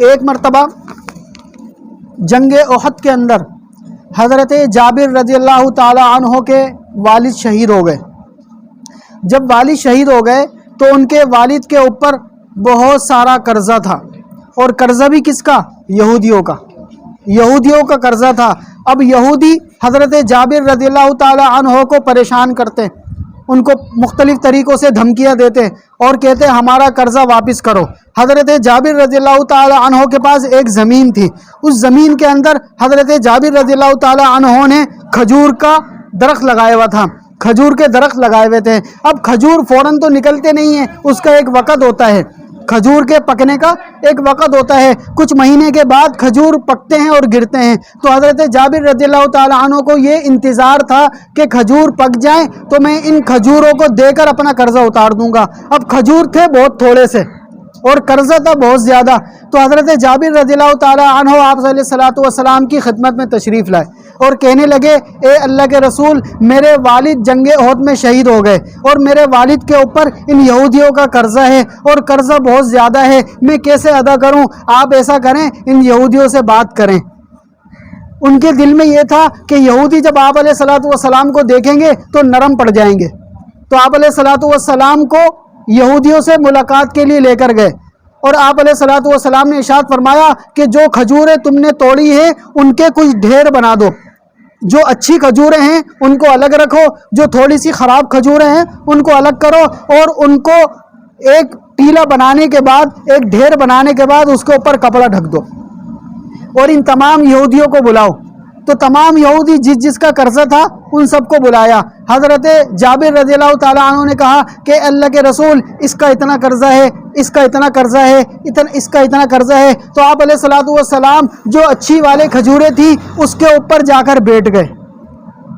ایک مرتبہ جنگ احد کے اندر حضرت جابر رضی اللہ تعالی عنہ کے والد شہید ہو گئے۔ جب والد شہید ہو گئے تو ان کے والد کے اوپر بہت سارا قرضہ تھا، اور قرضہ بھی کس کا؟ یہودیوں کا قرضہ تھا۔ اب یہودی حضرت جابر رضی اللہ تعالی عنہ کو پریشان کرتے، ان کو مختلف طریقوں سے دھمکیاں دیتے اور کہتے ہمارا قرضہ واپس کرو۔ حضرت جابر رضی اللہ تعالی عنہ کے پاس ایک زمین تھی، اس زمین کے اندر حضرت جابر رضی اللہ تعالی عنہ نے کھجور کا درخت لگایا ہوا تھا، کھجور کے درخت لگائے ہوئے تھے۔ اب کھجور فوراً تو نکلتے نہیں ہیں، اس کا ایک وقت ہوتا ہے، کھجور کے پکنے کا ایک وقت ہوتا ہے، کچھ مہینے کے بعد کھجور پکتے ہیں اور گرتے ہیں۔ تو حضرت جابر رضی اللہ تعالی عنہ کو یہ انتظار تھا کہ کھجور پک جائیں تو میں ان کھجوروں کو دے کر اپنا قرضہ اتار دوں گا۔ اب کھجور تھے بہت تھوڑے سے اور قرضہ تھا بہت زیادہ، تو حضرت جابر رضی اللہ تعالی عنہ آپ صلی اللہ علیہ وسلم کی خدمت میں تشریف لائے اور کہنے لگے اے اللہ کے رسول، میرے والد جنگ احد میں شہید ہو گئے اور میرے والد کے اوپر ان یہودیوں کا قرضہ ہے اور قرضہ بہت زیادہ ہے، میں کیسے ادا کروں؟ آپ ایسا کریں ان یہودیوں سے بات کریں۔ ان کے دل میں یہ تھا کہ یہودی جب آپ علیہ السلام کو دیکھیں گے تو نرم پڑ جائیں گے، تو آپ علیہ السلام کو یہودیوں سے ملاقات کے لیے لے کر گئے، اور آپ علیہ السلام نے ارشاد فرمایا کہ جو کھجوریں تم نے توڑی ہیں ان کے کچھ ڈھیر بنا دو، جو اچھی کھجوریں ہیں ان کو الگ رکھو، جو تھوڑی سی خراب کھجوریں ہیں ان کو الگ کرو، اور ان کو ایک ٹیلا بنانے کے بعد، ایک ڈھیر بنانے کے بعد اس کے اوپر کپڑا ڈھک دو، اور ان تمام یہودیوں کو بلاؤ۔ تو تمام یہودی جس کا قرضہ تھا ان سب کو بلایا۔ حضرت جابر رضی اللہ تعالیٰ عنہ نے کہا کہ اللہ کے رسول، اس کا اتنا قرضہ ہے، اس کا اتنا قرضہ ہے، اس کا اتنا قرضہ ہے۔ تو آپ علیہ السلام جو اچھی والے کھجوریں تھی اس کے اوپر جا کر بیٹھ گئے،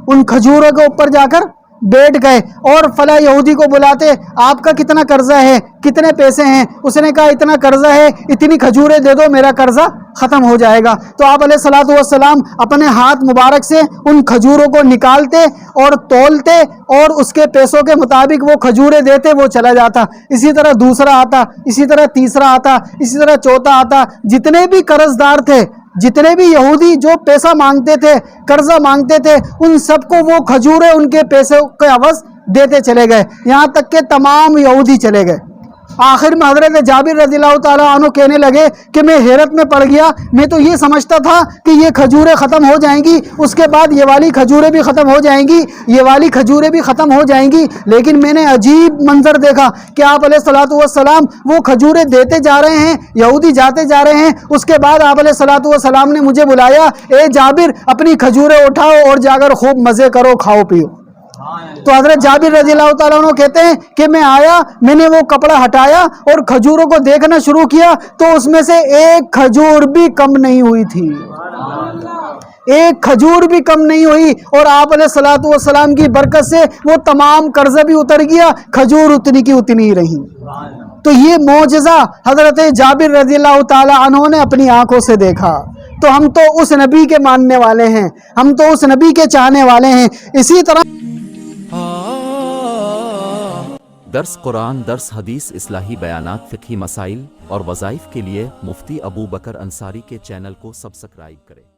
ان کھجوروں کے اوپر جا کر بیٹھ گئے، اور فلاں یہودی کو بلاتے، آپ کا کتنا قرضہ ہے، کتنے پیسے ہیں؟ اس نے کہا اتنا قرضہ ہے، اتنی کھجوریں دے دو، میرا قرضہ ختم ہو جائے گا۔ تو آپ علیہ السلام اپنے ہاتھ مبارک سے ان کھجوروں کو نکالتے اور تولتے، اور اس کے پیسوں کے مطابق وہ کھجوریں دیتے، وہ چلا جاتا۔ اسی طرح دوسرا آتا، اسی طرح تیسرا آتا، اسی طرح چوتھا آتا۔ جتنے بھی قرض دار تھے، جتنے بھی یہودی جو پیسہ مانگتے تھے، قرضہ مانگتے تھے، ان سب کو وہ کھجوریں ان کے پیسے کے عوض دیتے چلے گئے، یہاں تک کہ تمام یہودی چلے گئے۔ آخر میں حضرت جابر رضی اللہ تعالیٰ عنہ کہنے لگے کہ میں حیرت میں پڑ گیا، میں تو یہ سمجھتا تھا کہ یہ کھجوریں ختم ہو جائیں گی، اس کے بعد یہ والی کھجوریں بھی ختم ہو جائیں گی، یہ والی کھجوریں بھی ختم ہو جائیں گی، لیکن میں نے عجیب منظر دیکھا کہ آپ علیہ السلام وہ کھجوریں دیتے جا رہے ہیں، یہودی جاتے جا رہے ہیں۔ اس کے بعد آپ علیہ السلام نے مجھے بلایا، اے جابر اپنی کھجوریں اٹھاؤ اور جا کر خوب مزے کرو، کھاؤ پیو۔ تو حضرت جابر رضی اللہ تعالیٰ عنہ کہتے ہیں کہ میں آیا، میں نے وہ کپڑا ہٹایا اور کھجوروں کو دیکھنا شروع کیا، تو اس میں سے ایک کھجور بھی کم نہیں ہوئی تھی، ایک کھجور بھی کم نہیں ہوئی، اور آپ علیہ السلام کی برکت سے وہ تمام قرضہ بھی اتر گیا، کھجور اتنی کی اتنی ہی رہی۔ تو یہ معجزہ حضرت جابر رضی اللہ تعالیٰ عنہ نے اپنی آنکھوں سے دیکھا۔ تو ہم تو اس نبی کے ماننے والے ہیں، ہم تو اس نبی کے چاہنے والے ہیں۔ اسی طرح درس قرآن، درس حدیث، اصلاحی بیانات، فقہی مسائل اور وظائف کے لیے مفتی ابو بکر انصاری کے چینل کو سبسکرائب کریں۔